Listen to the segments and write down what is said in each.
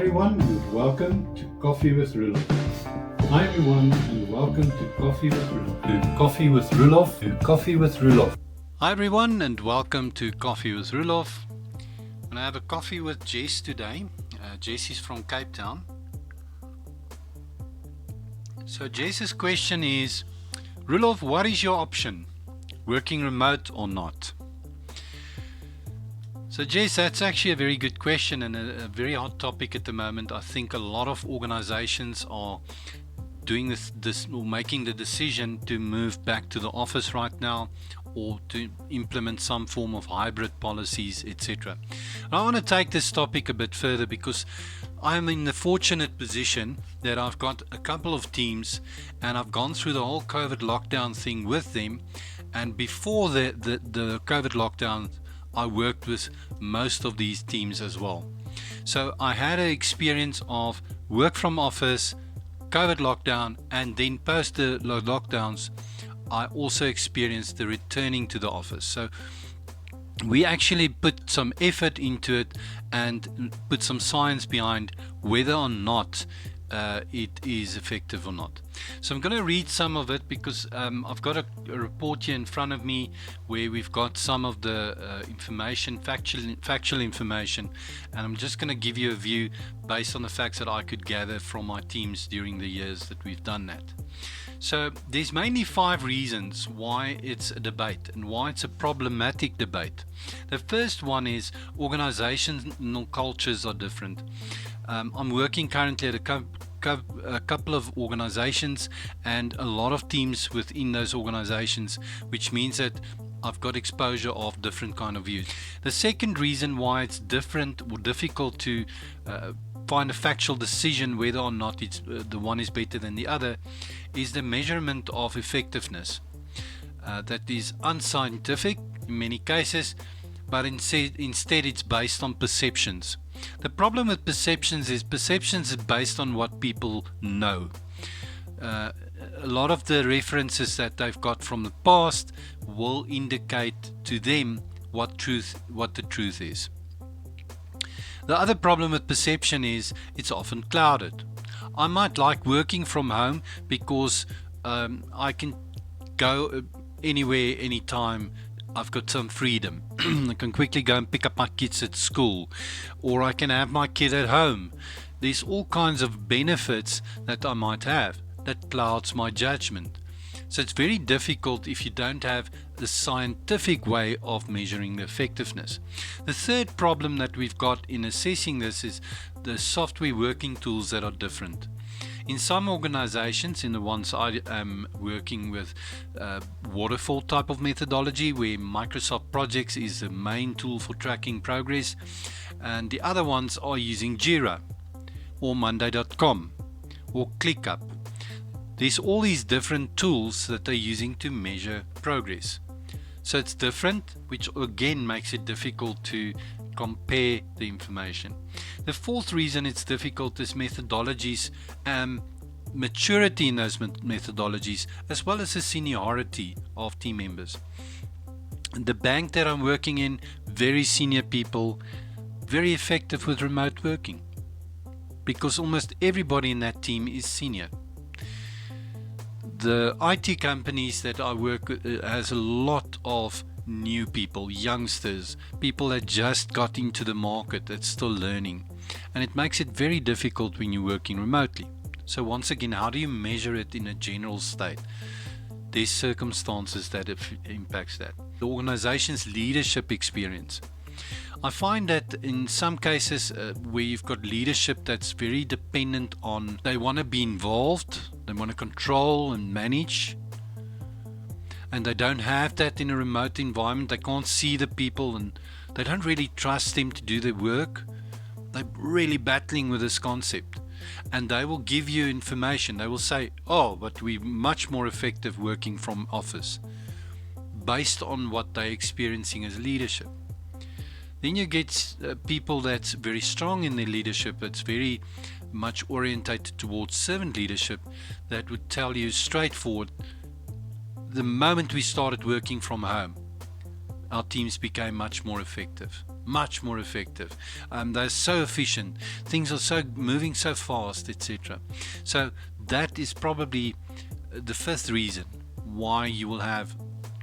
everyone, and welcome to Coffee with Roelof. Hi everyone, and welcome to Coffee with Roelof. To Coffee with Roelof. To Coffee with Roelof. Hi everyone, and welcome to Coffee with Roelof. And I have a coffee with Jess today. Jess is from Cape Town. So Jess's question is, Roelof, what is your option? Working remote or not? So Jess, that's actually a very good question and a very hot topic at the moment. I think a lot of organizations are doing this or making the decision to move back to the office right now, or to implement some form of hybrid policies, etc. I want to take this topic a bit further because I'm in the fortunate position that I've got a couple of teams and I've gone through the whole COVID lockdown thing with them. And before the COVID lockdown, I worked with most of these teams as well. So I had an experience of work from office, COVID lockdown, and then post the lockdowns, I also experienced the returning to the office. So we actually put some effort into it and put some science behind whether or not it is effective or not. So I'm going to read some of it because I've got a report here in front of me where we've got some of the information, factual information, and I'm just going to give you a view based on the facts that I could gather from my teams during the years that we've done that. So there's mainly 5 reasons why it's a debate and why it's a problematic debate. The first one is organizational cultures are different. I'm working currently at a couple of organizations and a lot of teams within those organizations, which means that I've got exposure of different kind of views. The second reason why it's different or difficult to find a factual decision whether or not it's the one is better than the other is the measurement of effectiveness. That is unscientific in many cases, but instead it's based on perceptions. The problem with perceptions is based on what people know. A lot of the references that they've got from the past will indicate to them what the truth is. The other problem with perception is it's often clouded. I might like working from home because I can go anywhere, anytime. I've got some freedom. I can quickly go and pick up my kids at school, or I can have my kid at home. There's all kinds of benefits that I might have that clouds my judgment. So it's very difficult if you don't have the scientific way of measuring the effectiveness. The third problem that we've got in assessing this is the software working tools that are different. In some organizations, in the ones I am working with, waterfall type of methodology where Microsoft Projects is the main tool for tracking progress, and the other ones are using Jira or Monday.com or ClickUp. There's all these different tools that they're using to measure progress. So it's different, which again makes it difficult to compare the information. The fourth reason it's difficult is methodologies, maturity in those methodologies, as well as the seniority of team members. The bank that I'm working in, very senior people, very effective with remote working because almost everybody in that team is senior. The IT companies that I work with has a lot of new people, youngsters, people that just got into the market that's still learning, and it makes it very difficult when you're working remotely. So once again, how do you measure it in a general state? There's circumstances that impacts that. The organization's leadership experience. I find that in some cases where you've got leadership that's very dependent on, they want to be involved, they want to control and manage, and they don't have that in a remote environment. They can't see the people and they don't really trust them to do their work. They're really battling with this concept, and they will give you information. They will say, oh, but we're much more effective working from office based on what they're experiencing as leadership. Then you get people that's very strong in their leadership, that's very much orientated towards servant leadership, that would tell you straightforward, the moment we started working from home, our teams became much more effective. Much more effective. They're so efficient. Things are so moving so fast, etc. So that is probably the fifth reason why you will have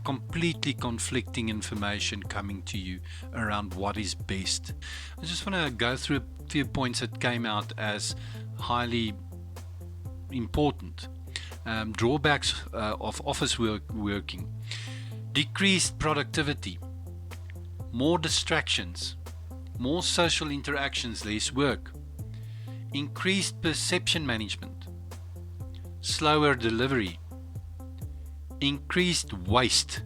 completely conflicting information coming to you around what is best. I just want to go through a few points that came out as highly important. Drawbacks of office working: decreased productivity, more distractions, more social interactions, less work, increased perception management, slower delivery, increased waste.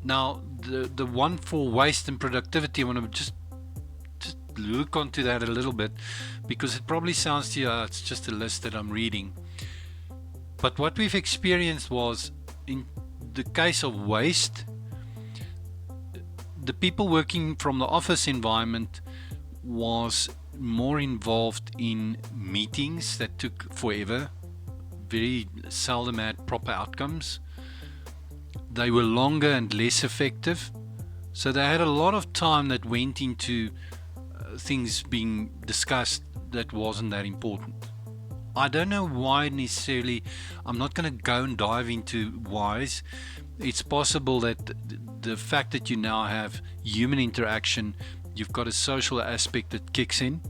Now, the one for waste and productivity, I want to just look onto that a little bit, because it probably sounds to you, it's just a list that I'm reading. But what we've experienced was, in the case of waste, the people working from the office environment was more involved in meetings that took forever, very seldom had proper outcomes. They were longer and less effective, so they had a lot of time that went into things being discussed that wasn't that important. I don't know why necessarily. I'm not going to go and dive into whys. It's possible that the fact that you now have human interaction, you've got a social aspect that kicks in.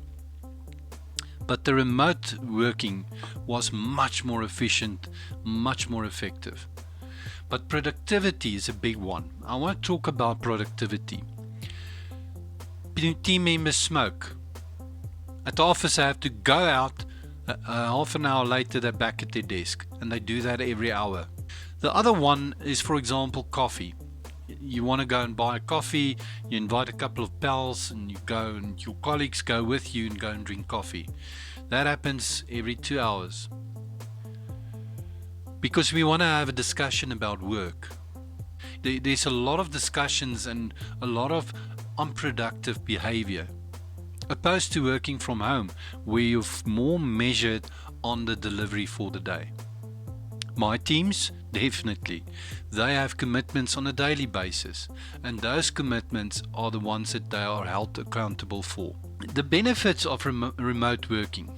But the remote working was much more efficient, much more effective. But productivity is a big one. I want to talk about productivity. Team members smoke. At the office, I have to go out. Half an hour later, they're back at their desk, and they do that every hour. The other one is, for example, coffee. You want to go and buy a coffee, you invite a couple of pals, and you go, and your colleagues go with you and go and drink coffee. That happens every 2 hours. Because we want to have a discussion about work. There's a lot of discussions and a lot of unproductive behavior, opposed to working from home, where you're more measured on the delivery for the day. My teams, definitely, they have commitments on a daily basis, and those commitments are the ones that they are held accountable for. The benefits of remote working: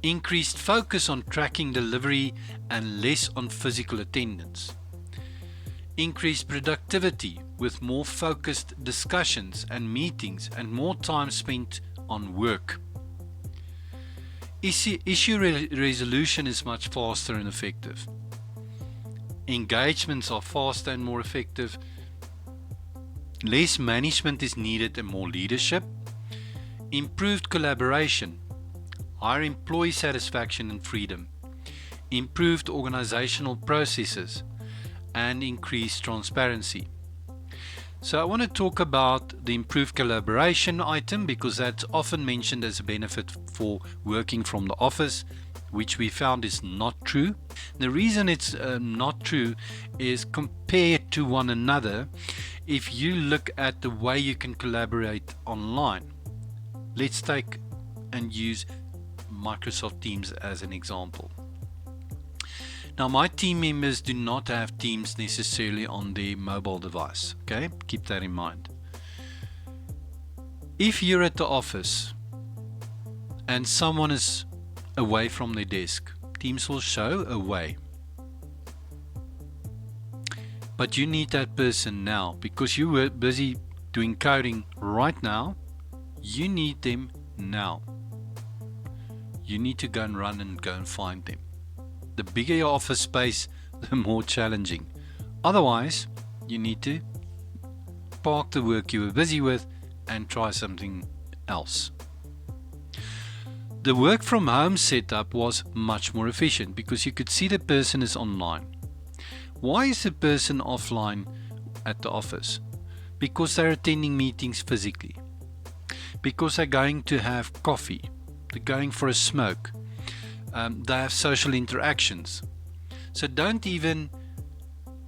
increased focus on tracking delivery and less on physical attendance. Increased productivity with more focused discussions and meetings and more time spent on work. Issue resolution is much faster and effective. Engagements are faster and more effective. Less management is needed and more leadership. Improved collaboration. Higher employee satisfaction and freedom. Improved organizational processes. And increased transparency. So I want to talk about the improved collaboration item, because that's often mentioned as a benefit for working from the office, which we found is not true. The reason it's not true is, compared to one another, if you look at the way you can collaborate online. Let's take and use Microsoft Teams as an example. Now, my team members do not have Teams necessarily on their mobile device. Okay, keep that in mind. If you're at the office and someone is away from their desk, Teams will show away. But you need that person now, because you were busy doing coding right now. You need them now. You need to go and run and go and find them. The bigger your office space, the more challenging. Otherwise, you need to park the work you were busy with and try something else. The work from home setup was much more efficient because you could see the person is online. Why is the person offline at the office? Because they're attending meetings physically. Because they're going to have coffee. They're going for a smoke. They have social interactions. So don't even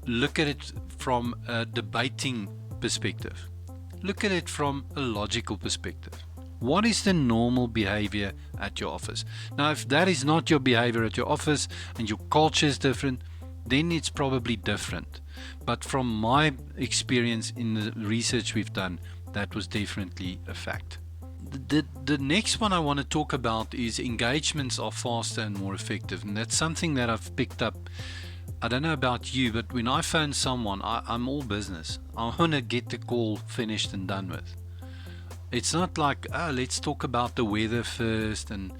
look at it from a debating perspective. Look at it from a logical perspective. What is the normal behavior at your office? Now, if that is not your behavior at your office and your culture is different, then it's probably different. But from my experience in the research we've done, that was definitely a fact. The next one I want to talk about is engagements are faster and more effective, and that's something that I've picked up. I don't know about you, but when I phone someone, I'm all business. I want to get the call finished and done with. It's not like, oh, let's talk about the weather first, and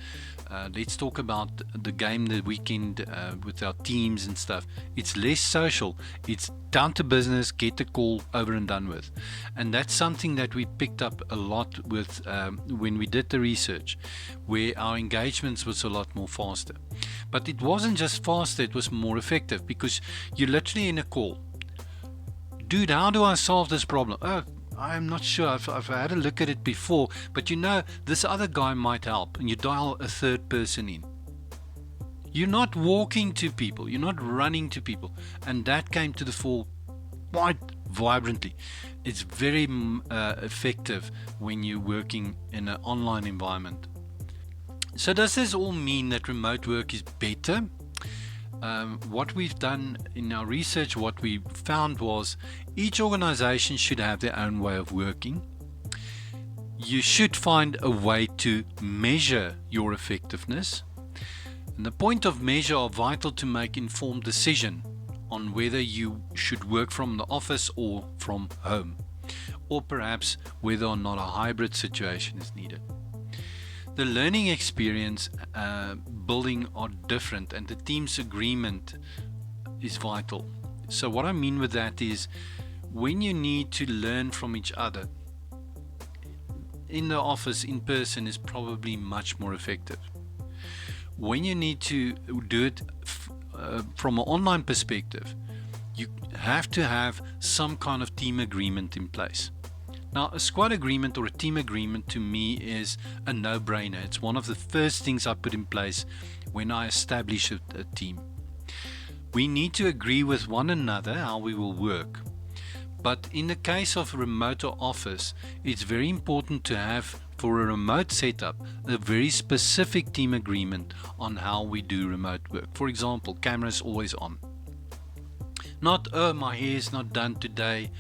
let's talk about the game the weekend with our teams and stuff. It's less social. It's down to business, get the call over and done with. And that's something that we picked up a lot with when we did the research, where our engagements was a lot more faster. But it wasn't just faster, it was more effective, because you're literally in a call. Dude, how do I solve this problem? Oh, I'm not sure. I've had a look at it before, but this other guy might help, and you dial a third person in. You're not walking to people, you're not running to people, and that came to the fore quite vibrantly. It's very effective when you're working in an online environment. So does this all mean that remote work is better? What we've done in our research, what we found was each organization should have their own way of working. You should find a way to measure your effectiveness. And the point of measure are vital to make informed decision on whether you should work from the office or from home, or perhaps whether or not a hybrid situation is needed. The learning experience building are different, and the team's agreement is vital. So what I mean with that is, when you need to learn from each other, in the office, in person, is probably much more effective. When you need to do it from an online perspective, you have to have some kind of team agreement in place. Now, a squad agreement or a team agreement to me is a no-brainer. It's one of the first things I put in place when I establish a team. We need to agree with one another how we will work. But in the case of remote or office, it's very important to have, for a remote setup, a very specific team agreement on how we do remote work. For example, cameras always on. Not, oh, my hair is not done today,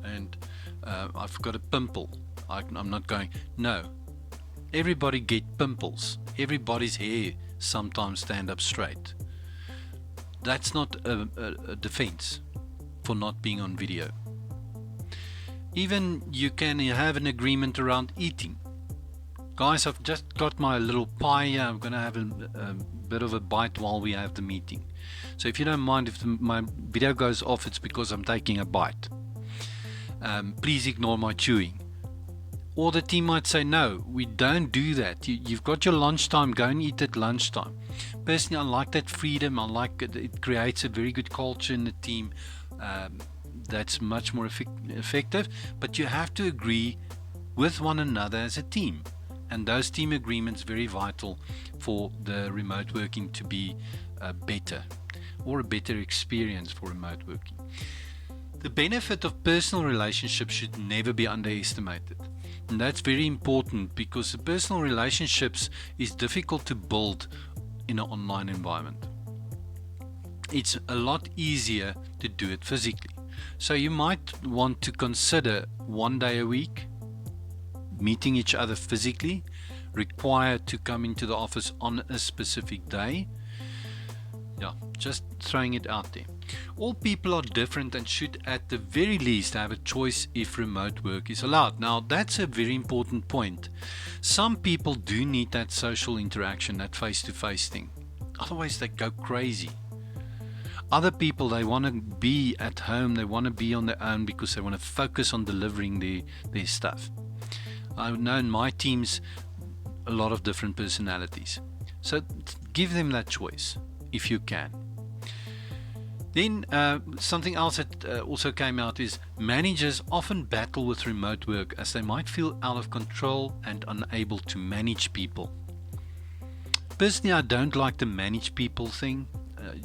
and I've got a pimple, I'm not going. No, everybody get pimples. Everybody's hair sometimes stand up straight. That's not a defense for not being on video. Even you can have an agreement around eating. Guys, I've just got my little pie here. I'm going to have a bit of a bite while we have the meeting. So if you don't mind, if my video goes off, it's because I'm taking a bite. Please ignore my chewing. Or the team might say, no, we don't do that. You've got your lunchtime, go and eat at lunchtime. Personally, I like that freedom. I like it creates a very good culture in the team that's much more effective. But you have to agree with one another as a team. And those team agreements are very vital for the remote working to be better, or a better experience for remote working. The benefit of personal relationships should never be underestimated. And that's very important, because the personal relationships is difficult to build in an online environment. It's a lot easier to do it physically. So you might want to consider 1 day a week, meeting each other physically, required to come into the office on a specific day. Yeah, just throwing it out there. All people are different and should at the very least have a choice if remote work is allowed. Now, that's a very important point. Some people do need that social interaction, that face-to-face thing. Otherwise, they go crazy. Other people, they want to be at home, they want to be on their own because they want to focus on delivering their stuff. I've known my teams a lot of different personalities. So give them that choice if you can. Then something else that also came out is managers often battle with remote work as they might feel out of control and unable to manage people. Personally, I don't like the manage people thing.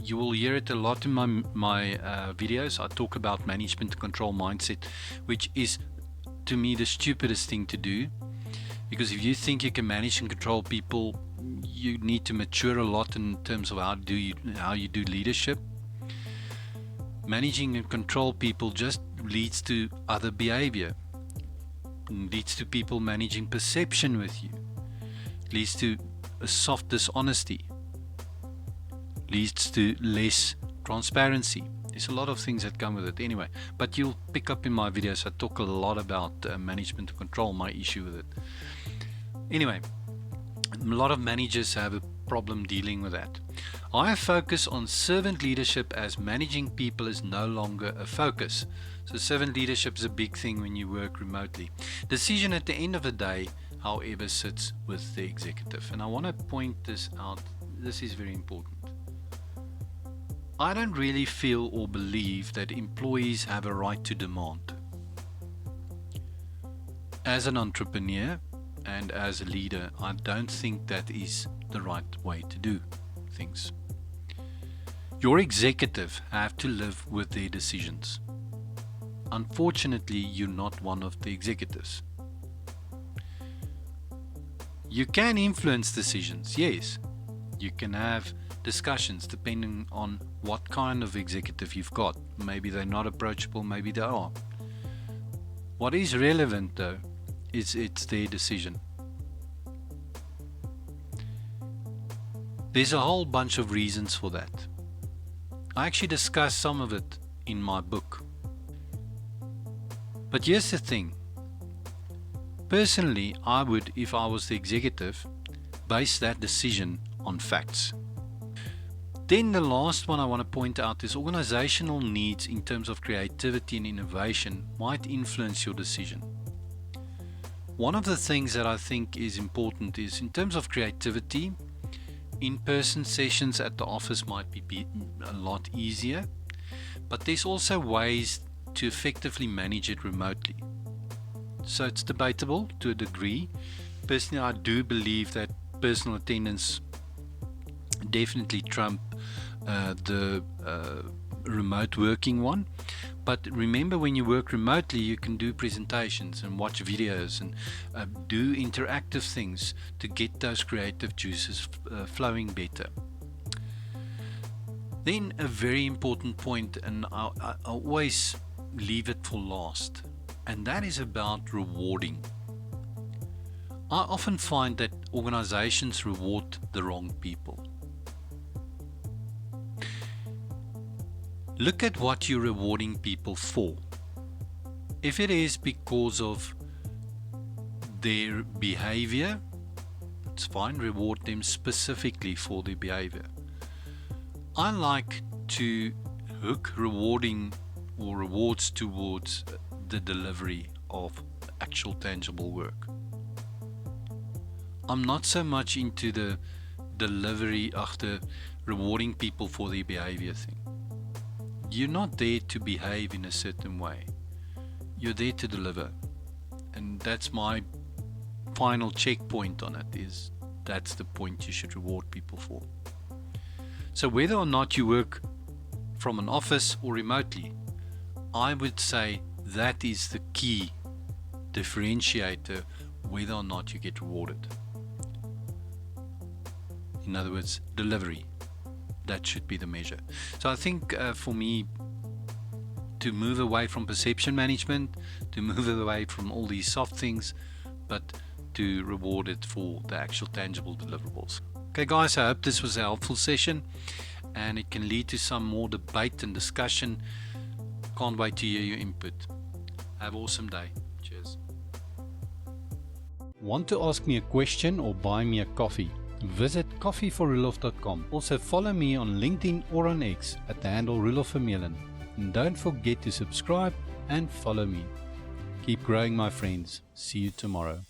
You will hear it a lot in my videos. I talk about management control mindset, which is to me the stupidest thing to do, because if you think you can manage and control people, you need to mature a lot in terms of how you do leadership. Managing and control people just leads to other behavior, leads to people managing perception with you, leads to a soft dishonesty, leads to less transparency. There's a lot of things that come with it anyway, but you'll pick up in my videos. I talk a lot about management and control, my issue with it. Anyway, a lot of managers have a problem dealing with that. I focus on servant leadership as managing people is no longer a focus. So servant leadership is a big thing when you work remotely. Decision at the end of the day, however, sits with the executive. And I want to point this out. This is very important. I don't really feel or believe that employees have a right to demand. As an entrepreneur and as a leader, I don't think that is the right way to do things. Your executive have to live with their decisions. Unfortunately, you're not one of the executives. You can influence decisions, yes. You can have discussions depending on what kind of executive you've got. Maybe they're not approachable, maybe they are. What is relevant though is it's their decision. There's a whole bunch of reasons for that. I actually discuss some of it in my book. But here's the thing. Personally, I would, if I was the executive, base that decision on facts. Then the last one I want to point out is organizational needs in terms of creativity and innovation might influence your decision. One of the things that I think is important is in terms of creativity, in-person sessions at the office might be a lot easier, but there's also ways to effectively manage it remotely. So it's debatable to a degree. Personally, I do believe that personal attendance definitely trump the remote working one. But remember, when you work remotely, you can do presentations and watch videos and do interactive things to get those creative juices flowing better. Then a very important point, and I always leave it for last, and that is about rewarding. I often find that organizations reward the wrong people. Look at what you're rewarding people for. If it is because of their behavior, it's fine, reward them specifically for their behavior. I like to hook rewarding or rewards towards the delivery of actual tangible work. I'm not so much into the delivery after rewarding people for their behavior thing. You're not there to behave in a certain way. You're there to deliver. And that's my final checkpoint on it, is that's the point you should reward people for. So whether or not you work from an office or remotely, I would say that is the key differentiator whether or not you get rewarded. In other words, delivery. That should be the measure. So I think for me, to move away from perception management, to move away from all these soft things, but to reward it for the actual tangible deliverables. Okay guys, I hope this was a helpful session and it can lead to some more debate and discussion. Can't wait to hear your input. Have an awesome day. Cheers. Want to ask me a question or buy me a coffee? Visit coffeeforroelof.com. Also follow me on LinkedIn or on X at the handle Roelof Vermeulen. And don't forget to subscribe and follow me. Keep growing, my friends. See you tomorrow.